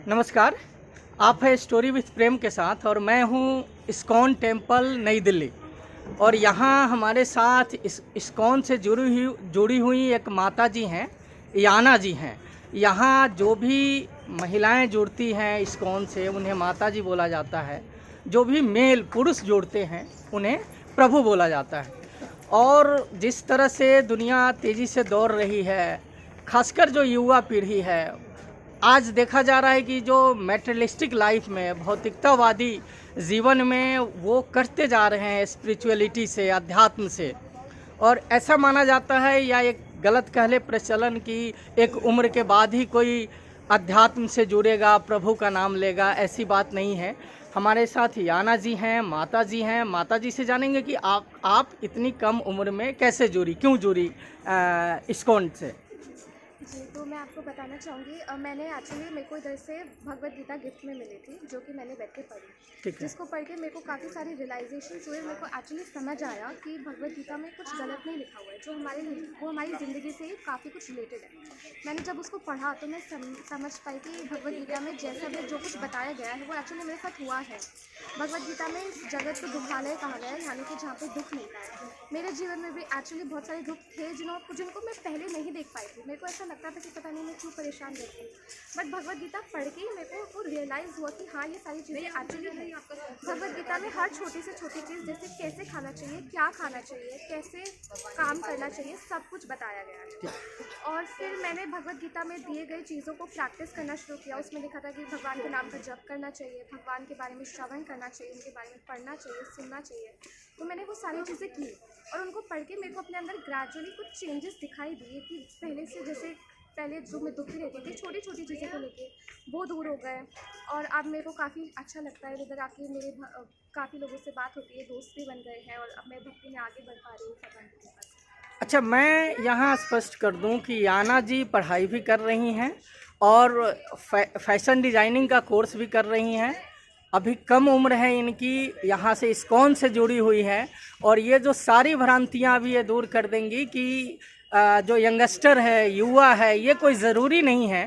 नमस्कार। आप है स्टोरी विथ प्रेम के साथ और मैं हूँ इस्कॉन टेम्पल नई दिल्ली। और यहाँ हमारे साथ इस्कॉन से जुड़ी हुई एक माता जी हैं, याना जी हैं। यहाँ जो भी महिलाएं जुड़ती हैं इस्कॉन से उन्हें माता जी बोला जाता है। जो भी मेल पुरुष जुड़ते हैं उन्हें प्रभु बोला जाता है। और जिस तरह से दुनिया तेज़ी से दौड़ रही है, खासकर जो युवा पीढ़ी है, आज देखा जा रहा है कि जो मेटेरियलिस्टिक लाइफ में, भौतिकतावादी जीवन में वो करते जा रहे हैं स्पिरिचुअलिटी से, अध्यात्म से। और ऐसा माना जाता है या एक गलत कहले प्रचलन की एक उम्र के बाद ही कोई अध्यात्म से जुड़ेगा, प्रभु का नाम लेगा, ऐसी बात नहीं है। हमारे साथ याना जी हैं, माता जी हैं। माता जी से जानेंगे कि आप इतनी कम उम्र में कैसे जुड़ी, क्यों जुड़ी इस्कॉन से। जी, तो मैं आपको बताना चाहूँगी, मैंने एक्चुअली मेरे को इधर से भगवत गीता गिफ्ट में मिली थी, जो कि मैंने बैठ के पढ़ी। ठीक है। जिसको पढ़ के मेरे को काफ़ी सारी रियलाइजेशंस हुए। मेरे को एक्चुअली समझ आया कि भगवत गीता में कुछ गलत नहीं लिखा हुआ है, जो वो हमारी ज़िंदगी से ही काफ़ी कुछ रिलेटेड है। मैंने जब उसको पढ़ा तो मैं समझ पाई कि भगवत गीता में जैसा भी जो कुछ बताया गया है वो एक्चुअली मेरे साथ हुआ है। भगवत गीता में इस जगत को दुखालय कहा गया है, यानी कि जहाँ पे दुख मिलता है। मेरे जीवन में भी एक्चुअली बहुत सारे दुख थे जिनको मैं पहले नहीं देख पाई थी। मेरे को ऐसा लगता था कि पता नहीं मैं क्यों परेशान रहती हूँ, बट भगवत गीता पढ़ के मेरे को रियलाइज़ हुआ कि हाँ, ये सारी चीज़ें एक्चुअली है। भगवत गीता में हर छोटी से छोटी चीज़, जैसे कैसे खाना चाहिए, क्या खाना चाहिए, कैसे काम करना चाहिए, सब कुछ बताया गया है। और फिर मैंने भगवत गीता में दिए गए चीज़ों को प्रैक्टिस करना शुरू किया। उसमें लिखा था कि भगवान के नाम का जप करना चाहिए, भगवान के बारे में श्रवण करना चाहिए, उनके बारे में पढ़ना चाहिए, सुनना चाहिए। तो मैंने वो सारी चीज़ें की और उनको पढ़ के मेरे को अपने अंदर ग्रेजुअली कुछ चेंजेस दिखाई दिए कि पहले से, जैसे पहले जो मैं दुखी रहती थी छोटी छोटी चीज़ों को लेके, वो दूर हो गए। और अब मेरे को काफ़ी अच्छा लगता है इधर आके। मेरे काफ़ी लोगों से बात होती है, दोस्त भी बन गए हैं और अब मैं भक्ति में आगे बढ़ पा रही हूँ भगवान के पास। अच्छा, मैं यहाँ स्पष्ट कर दूँ कि याना जी पढ़ाई भी कर रही हैं और फैशन डिज़ाइनिंग का कोर्स भी कर रही हैं। अभी कम उम्र है इनकी, यहाँ से इस्कॉन से जुड़ी हुई है। और ये जो सारी भ्रांतियाँ भी ये दूर कर देंगी कि जो यंगस्टर है, युवा है, ये कोई ज़रूरी नहीं है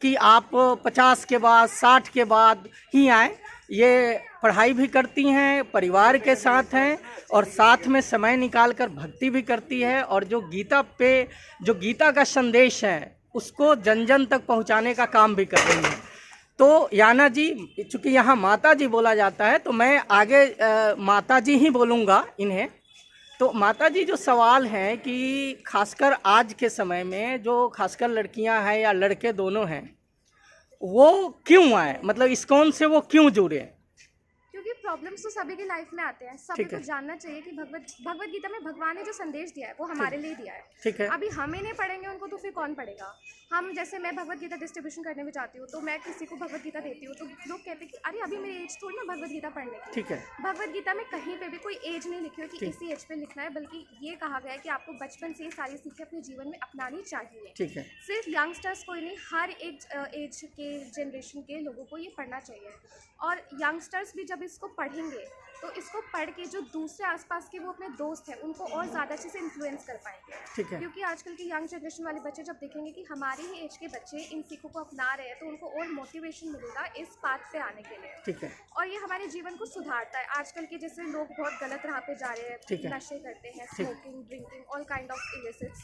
कि आप 50 के बाद 60 के बाद ही आए। ये पढ़ाई भी करती हैं, परिवार के साथ हैं और साथ में समय निकाल कर भक्ति भी करती है। और जो गीता का संदेश है उसको जन जन तक पहुंचाने का काम भी कर रही है। तो याना जी, चूँकि यहाँ माता जी बोला जाता है तो मैं आगे माता जी ही बोलूँगा इन्हें। तो माता जी, जो सवाल है कि खासकर आज के समय में जो खासकर लड़कियां हैं या लड़के दोनों हैं, वो क्यों आए, मतलब इस्कॉन से वो क्यों जुड़े? क्योंकि प्रॉब्लम्स तो सभी की लाइफ में आते हैं। सभी को जानना चाहिए कि भगवत गीता में भगवान ने जो संदेश दिया है वो हमारे लिए दिया है। ठीक है। अभी हम ही नहीं पढ़ेंगे उनको तो फिर कौन पढ़ेगा। हम जैसे मैं भगवत गीता डिस्ट्रीब्यूशन करने में जाती हूँ तो मैं किसी को भगवत गीता देती हूँ तो लोग कहते हैं कि अरे अभी मेरी एज थोड़ी ना भगवत गीता पढ़ने की। ठीक है। भगवत गीता में कहीं पे भी कोई एज नहीं लिखी है कि इसी एज पे लिखना है, बल्कि ये कहा गया है कि आपको बचपन से ये सारी सीखें अपने जीवन में अपनानी चाहिए। ठीक है। सिर्फ यंगस्टर्स को ही नहीं, हर एक एज के जनरेशन के लोगों को ये पढ़ना चाहिए। और यंगस्टर्स भी जब इसको पढ़ेंगे तो इसको पढ़ के जो दूसरे आसपास के वो अपने दोस्त हैं उनको और ज़्यादा अच्छे से इन्फ्लुएंस कर पाएंगे। ठीक है। क्योंकि आजकल के यंग जनरेशन वाले बच्चे जब देखेंगे कि हमारे ही एज के बच्चे इन सीखों को अपना रहे हैं तो उनको और मोटिवेशन मिलेगा इस बात पे आने के लिए। ठीक है। और ये हमारे जीवन को सुधारता है। आजकल के जैसे लोग बहुत गलत राह पे जा रहे हैं, नशे करते हैं, smoking, drinking, all kind of illicits,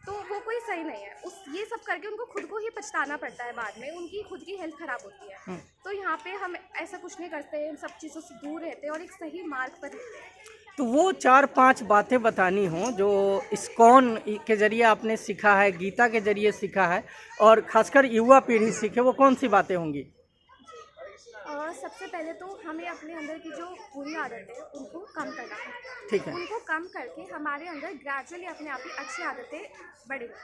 तो वो कोई सही नहीं है। ये सब करके उनको खुद को ही पछताना पड़ता है, बाद में उनकी खुद की हेल्थ खराब होती है। तो यहाँ पे हम ऐसा कुछ नहीं करते हैं, इन सब चीज़ों से दूर रहते हैं और एक सही मार्ग पर रहते हैं। तो वो 4-5 बातें बतानी हों जो इस्कॉन के जरिए आपने सीखा है, गीता के जरिए सीखा है और खासकर युवा पीढ़ी सीखे, वो कौन सी बातें होंगी? सबसे पहले तो हमें अपने अंदर की जो बुरी आदतें हैं उनको कम करना है। ठीक है। उनको कम करके हमारे अंदर ग्रेजुअली अपने आप ही अच्छी आदतें बढ़ेंगी।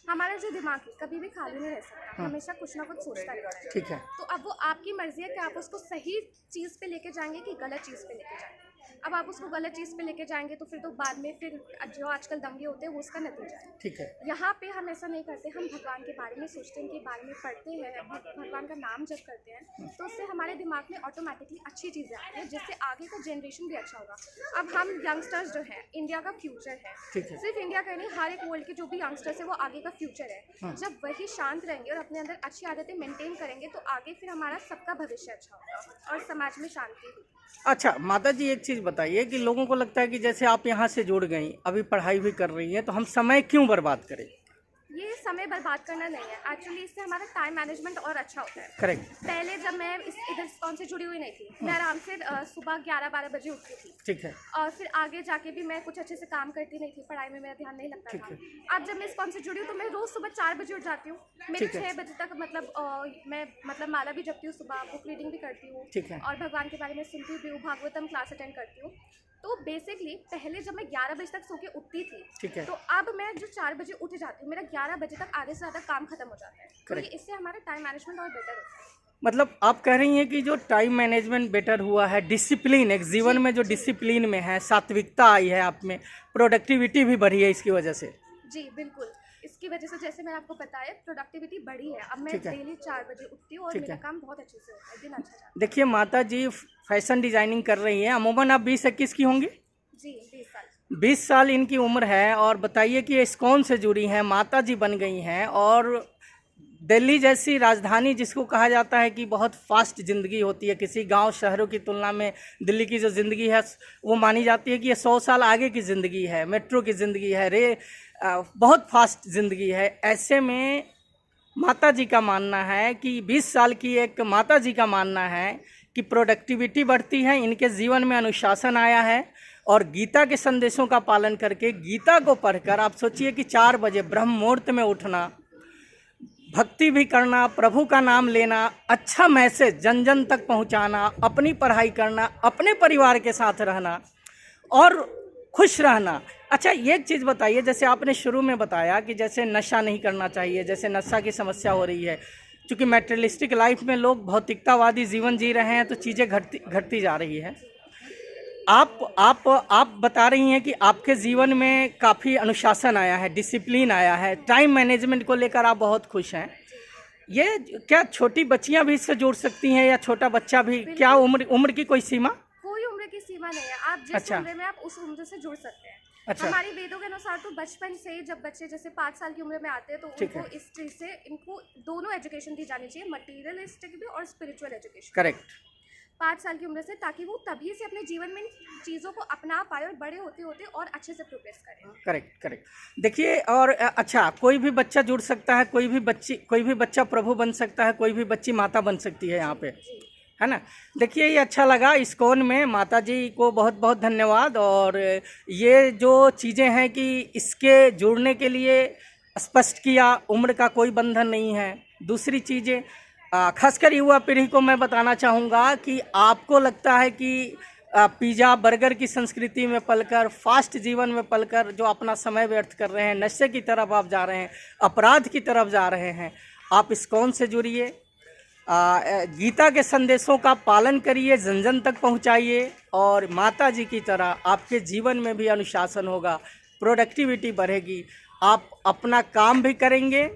हमारा जो दिमाग है कभी भी खाली नहीं रह सकता, हमेशा कुछ ना कुछ सोचता रहता है। ठीक है। तो अब वो आपकी मर्जी है कि आप उसको सही चीज़ पे लेके जाएंगे कि गलत चीज़ पे लेके जाएंगे। अब आप उसको गलत चीज़ पे लेके जाएंगे तो फिर तो बाद में फिर जो आजकल दंगे होते हैं वो उसका नतीजा है। ठीक है। यहाँ पे हम ऐसा नहीं करते, हम भगवान के बारे में सोचते हैं, के बारे में पढ़ते हैं, भगवान का नाम जप करते हैं, तो उससे हमारे दिमाग में ऑटोमेटिकली अच्छी चीज़ें आती हैं, जिससे आगे का जनरेशन भी अच्छा होगा। अब हम यंगस्टर्स जो हैं, इंडिया का फ्यूचर है, ठीक है। सिर्फ इंडिया का नहीं, हर एक वर्ल्ड के जो भी यंगस्टर्स है वो आगे का फ्यूचर है। जब वही शांत रहेंगे और अपने अंदर अच्छी आदतें मेंटेन करेंगे तो आगे फिर हमारा सबका भविष्य अच्छा होगा और समाज में शांति होगी। अच्छा माता जी, एक चीज़ बताइए कि लोगों को लगता है कि जैसे आप यहाँ से जुड़ गई, अभी पढ़ाई भी कर रही हैं, तो हम समय क्यों बर्बाद करें? ये समय बर्बाद करना नहीं है, एक्चुअली इससे हमारा टाइम मैनेजमेंट और अच्छा होता है। करेक्ट। पहले जब मैं इधर इस्कॉन से जुड़ी हुई नहीं थी, मैं आराम से सुबह 11-12 बजे उठती थी। ठीक है। और फिर आगे जाके भी मैं कुछ अच्छे से काम करती नहीं थी, पढ़ाई में मेरा ध्यान नहीं लगता था। अब जब मैं इस्कॉन से जुड़ी हूँ तो मैं रोज़ सुबह 4 बजे उठ जाती हूँ। मेरे 6 बजे तक मैं माला भी जपती हूँ, सुबह बुक रीडिंग भी करती हूँ। ठीक है। और भगवान के बारे में सुनती भी हूँ, भागवतम क्लास अटेंड करती हूँ। तो बेसिकली पहले जब मैं 11 बजे तक सो के उठती थी, ठीक है, तो अब मैं जो 4 बजे उठ जाती हूँ, मेरा 11 बजे तक आधे से ज़्यादा काम खत्म हो जाता है। तो इससे हमारा टाइम मैनेजमेंट और बेटर होता है। मतलब आप कह रही हैं कि जो टाइम मैनेजमेंट बेटर हुआ है, डिसिप्लिन, एक जीवन में जो डिसिप्लिन में है, सात्विकता आई है आप में, प्रोडक्टिविटी भी बढ़ी है इसकी वजह से। जी बिल्कुल, इसकी वजह से जैसे मैंने आपको बताया प्रोडक्टिविटी बढ़ी है। अब मैं डेली 4 बजे उठती हूँ और मेरा काम बहुत अच्छे से होता है, दिन अच्छा जाता है। देखिए माता जी फैशन डिजाइनिंग कर रही हैं, अमूमन आप 20-21 की होंगी? जी 20 साल। 20 साल इनकी उम्र है। और बताइए कि इस्कॉन से जुड़ी हैं, माता जी बन गई हैं, और दिल्ली जैसी राजधानी जिसको कहा जाता है कि बहुत फास्ट ज़िंदगी होती है, किसी गांव शहरों की तुलना में दिल्ली की जो ज़िंदगी है वो मानी जाती है कि ये 100 साल आगे की ज़िंदगी है, मेट्रो की ज़िंदगी है, बहुत फास्ट ज़िंदगी है। ऐसे में माता जी का मानना है कि 20 साल की एक माता जी का मानना है कि प्रोडक्टिविटी बढ़ती है, इनके जीवन में अनुशासन आया है, और गीता के संदेशों का पालन करके, गीता को पढ़कर, आप सोचिए कि 4 बजे ब्रह्म मुहूर्त में उठना, भक्ति भी करना, प्रभु का नाम लेना, अच्छा मैसेज जन जन तक पहुंचाना, अपनी पढ़ाई करना, अपने परिवार के साथ रहना और खुश रहना। अच्छा एक चीज़ बताइए, जैसे आपने शुरू में बताया कि जैसे नशा नहीं करना चाहिए, जैसे नशा की समस्या हो रही है, क्योंकि मैटेरियलिस्टिक लाइफ में लोग भौतिकतावादी जीवन जी रहे हैं, तो चीज़ें घटती जा रही है। आप बता रही हैं कि आपके जीवन में काफ़ी अनुशासन आया है, डिसिप्लिन आया है, टाइम मैनेजमेंट को लेकर आप बहुत खुश हैं। ये क्या छोटी बच्चियां भी इससे जुड़ सकती हैं या छोटा बच्चा भी? क्या उम्र की कोई सीमा? कोई उम्र की सीमा नहीं है, आप जिस उम्र में आप उस उम्र से जुड़ सकते हैं। अच्छा। हमारी वेदों के अनुसार तो बचपन से ही जब बच्चे जैसे 5 साल की उम्र में आते हैं तो उनको इस चीज़ से इनको दोनों एजुकेशन दी जानी चाहिए, मटेरियलिस्टिक भी और स्पिरिचुअल एजुकेशन। करेक्ट। 5 साल की उम्र से, ताकि वो तभी से अपने जीवन में चीज़ों को अपना पाए और बड़े होते होते और अच्छे से प्रोग्रेस करें। करेक्ट। देखिए, और अच्छा, कोई भी बच्चा जुड़ सकता है, कोई भी बच्चा प्रभु बन सकता है, कोई भी बच्ची माता बन सकती है यहाँ पे, है ना? देखिए ये अच्छा लगा, इस्कॉन में माता जी को बहुत बहुत धन्यवाद। और ये जो चीज़ें हैं कि इसके जुड़ने के लिए स्पष्ट किया, उम्र का कोई बंधन नहीं है। दूसरी चीज़ें खासकर युवा पीढ़ी को मैं बताना चाहूँगा कि आपको लगता है कि पिज़्ज़ा बर्गर की संस्कृति में पलकर, फास्ट जीवन में पलकर जो अपना समय व्यर्थ कर रहे हैं, नशे की तरफ आप जा रहे हैं, अपराध की तरफ जा रहे हैं, आप इस्कॉन से जुड़िए, गीता के संदेशों का पालन करिए, जन जन तक पहुंचाइए, और माता जी की तरह आपके जीवन में भी अनुशासन होगा, प्रोडक्टिविटी बढ़ेगी, आप अपना काम भी करेंगे,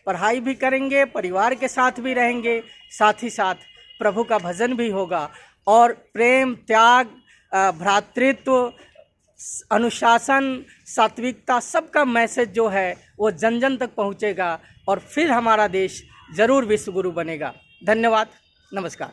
पढ़ाई भी करेंगे, परिवार के साथ भी रहेंगे, साथ ही साथ प्रभु का भजन भी होगा, और प्रेम, त्याग, भ्रातृत्व, अनुशासन, सात्विकता, सबका मैसेज जो है वो जन जन तक पहुँचेगा, और फिर हमारा देश ज़रूर विश्व गुरु बनेगा। धन्यवाद, नमस्कार।